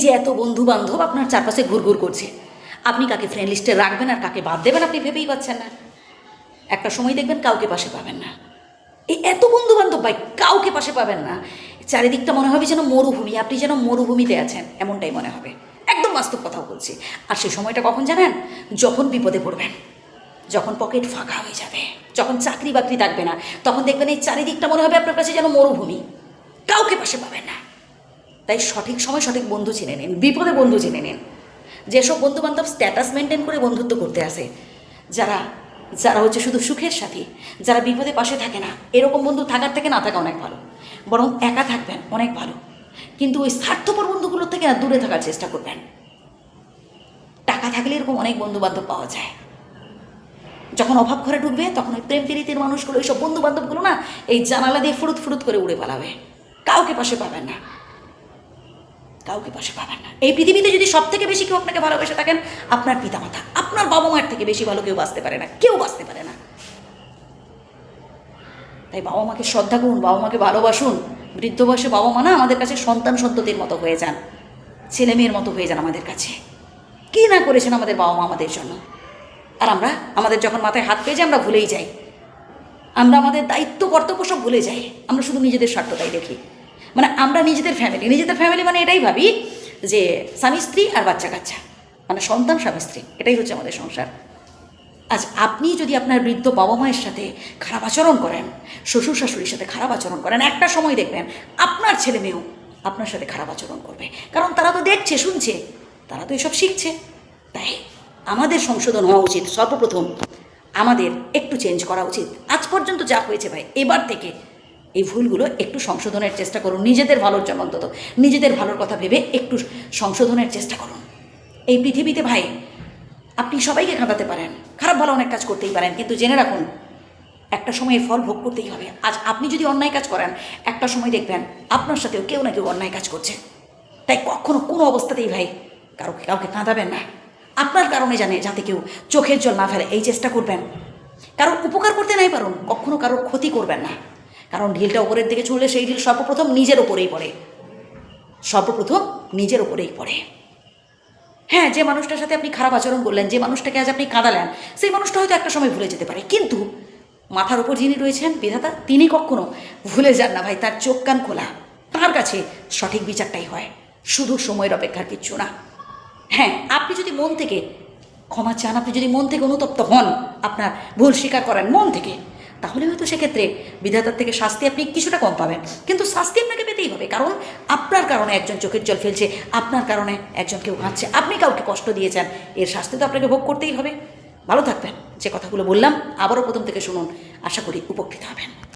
যে এত বন্ধু বান্ধব আপনার চারপাশে ঘুরঘুর করছে, আপনি কাকে ফ্রেন্ড লিস্টে রাখবেন আর কাকে বাদ দেবেন আপনি ভেবেই পাচ্ছেন না। একটা সময় দেখবেন কাউকে পাশে পাবেন না। এই এত বন্ধু বান্ধব ভাই, কাউকে পাশে পাবেন না। চারিদিকটা মনে হবে যেন মরুভূমি, আপনি যেন মরুভূমিতে আছেন, এমনটাই মনে হবে। একদম বাস্তব কথা বলছি। আর সেই সময়টা কখন জানেন? যখন বিপদে পড়বেন, যখন পকেট ফাঁকা হয়ে যাবে, যখন চাকরি বাকরি থাকবে না, তখন দেখবেন এই চারিদিকটা মনে হবে আপনার কাছে যেন মরুভূমি, কাউকে পাশে পাবেন না। তাই সঠিক সময় সঠিক বন্ধু চিনে নিন, বিপদে বন্ধু চিনে নিন। যেসব বন্ধু বান্ধব স্ট্যাটাস মেনটেন করে বন্ধুত্ব করতে আসে, যারা যারা হচ্ছে শুধু সুখের সাথী, যারা বিপদে পাশে থাকে না, এরকম বন্ধু থাকার থেকে না থাকা অনেক ভালো। বরং একা থাকবেন অনেক ভালো। কিন্তু ওই স্বার্থপর বন্ধুগুলোর থেকে না দূরে থাকার চেষ্টা করবেন। টাকা থাকলে এরকম অনেক বন্ধু বান্ধব পাওয়া যায়। যখন অভাব ঘরে ঢুকবে তখন ওই প্রেম প্রীতির মানুষগুলো, এইসব বন্ধু বান্ধবগুলো না এই জানালা দিয়ে ফুরুত ফুরুত করে উড়ে পালাবে। কাউকে পাশে পাবেন না, কাউকে পাশে পাবেন না। এই পৃথিবীতে যদি সব থেকে বেশি কেউ আপনাকে ভালোবেসে থাকেন, আপনার পিতামাতা, আপনার বাবা মায়ের থেকে বেশি ভালো কেউ বাঁচতে পারে না, কেউ বাঁচতে পারে না। তাই বাবা মাকে শ্রদ্ধা করুন, বাবা মাকে ভালোবাসুন। বৃদ্ধ বয়সে বাবা মা না আমাদের কাছে সন্তান সন্ততির মতো হয়ে যান, ছেলে মেয়ের মতো হয়ে যান আমাদের কাছে। কী না করেছেন আমাদের বাবা মা আমাদের জন্য। আর আমরা আমাদের যখন মাথায় হাত পেয়ে যাই আমরা ভুলেই যাই, আমরা আমাদের দায়িত্ব কর্তব্য সব ভুলে যাই। আমরা শুধু নিজেদের স্বার্থটাই দেখি। মানে আমরা নিজেদের ফ্যামিলি মানে এটাই ভাবি যে স্বামী স্ত্রী আর বাচ্চা কাচ্চা, মানে সন্তান স্বামী স্ত্রী, এটাই হচ্ছে আমাদের সংসার। আজ আপনি যদি আপনার বৃদ্ধ বাবা মায়ের সাথে খারাপ আচরণ করেন, শ্বশুর শাশুড়ির সাথে খারাপ আচরণ করেন, একটা সময় দেখবেন আপনার ছেলে মেয়েও আপনার সাথে খারাপ আচরণ করবে। কারণ তারা তো দেখছে, শুনছে, তারা তো এসব শিখছে। তাই আমাদের সংশোধন হওয়া উচিত। সর্বপ্রথম আমাদের একটু চেঞ্জ করা উচিত। আজ পর্যন্ত যা হয়েছে ভাই, এবার থেকে এই ভুলগুলো একটু সংশোধনের চেষ্টা করুন। নিজেদের ভালোর জন্য অন্তত নিজেদের ভালোর কথা ভেবে একটু সংশোধনের চেষ্টা করুন। এই পৃথিবীতে ভাই আপনি সবাইকে কাঁদাতে পারেন, খারাপ ভালো অনেক কাজ করতেই পারেন, কিন্তু জেনে রাখুন একটা সময় ফল ভোগ করতেই হবে। আজ আপনি যদি অন্যায় কাজ করেন, একটা সময় দেখবেন আপনার সাথেও কেউ না কেউ অন্যায় কাজ করছে। তাই কখনো কোনো অবস্থাতেই ভাই কাউকে কাঁদাবেন না। আপনার কারণে জানে যাতে কেউ চোখের জল না ফেলে এই চেষ্টা করবেন। কারোর উপকার করতে নাই পারুন, কখনো কারোর ক্ষতি করবেন না। কারণ ঢিলটা উপরের দিকে ছুঁড়লে সেই ঢিল সর্বপ্রথম নিজের ওপরেই পড়ে, সর্বপ্রথম নিজের ওপরেই পড়ে। হ্যাঁ, যে মানুষটার সাথে আপনি খারাপ আচরণ করলেন, যে মানুষটাকে আজ আপনি কাঁদালেন, সেই মানুষটা হয়তো একটা সময় ভুলে যেতে পারে, কিন্তু মাথার উপর যিনি রয়েছেন বিধাতা, তিনি কখনো ভুলে যান না ভাই। তার চোখ কান খোলা, তার কাছে সঠিক বিচারটাই হয়। শুধু সময়ের অপেক্ষার কিচ্ছু না। হ্যাঁ, আপনি যদি মন থেকে ক্ষমা চান, আপনি যদি মন থেকে অনুতপ্ত হন, আপনার ভুল স্বীকার করেন মন থেকে, তাহলে হয়তো সেক্ষেত্রে বিধাতার থেকে শাস্তি আপনি কিছুটা কম পাবেন। কিন্তু শাস্তি আপনাকে পেতেই হবে, কারণ আপনার কারণে একজন চোখের জল ফেলছে, আপনার কারণে একজন কেউ কাঁদছে, আপনি কাউকে কষ্ট দিয়েছেন, এর শাস্তি তো আপনাকে ভোগ করতেই হবে। ভালো থাকবেন। যে কথাগুলো বললাম আবারও প্রথম থেকে শুনুন, আশা করি উপকৃত হবেন।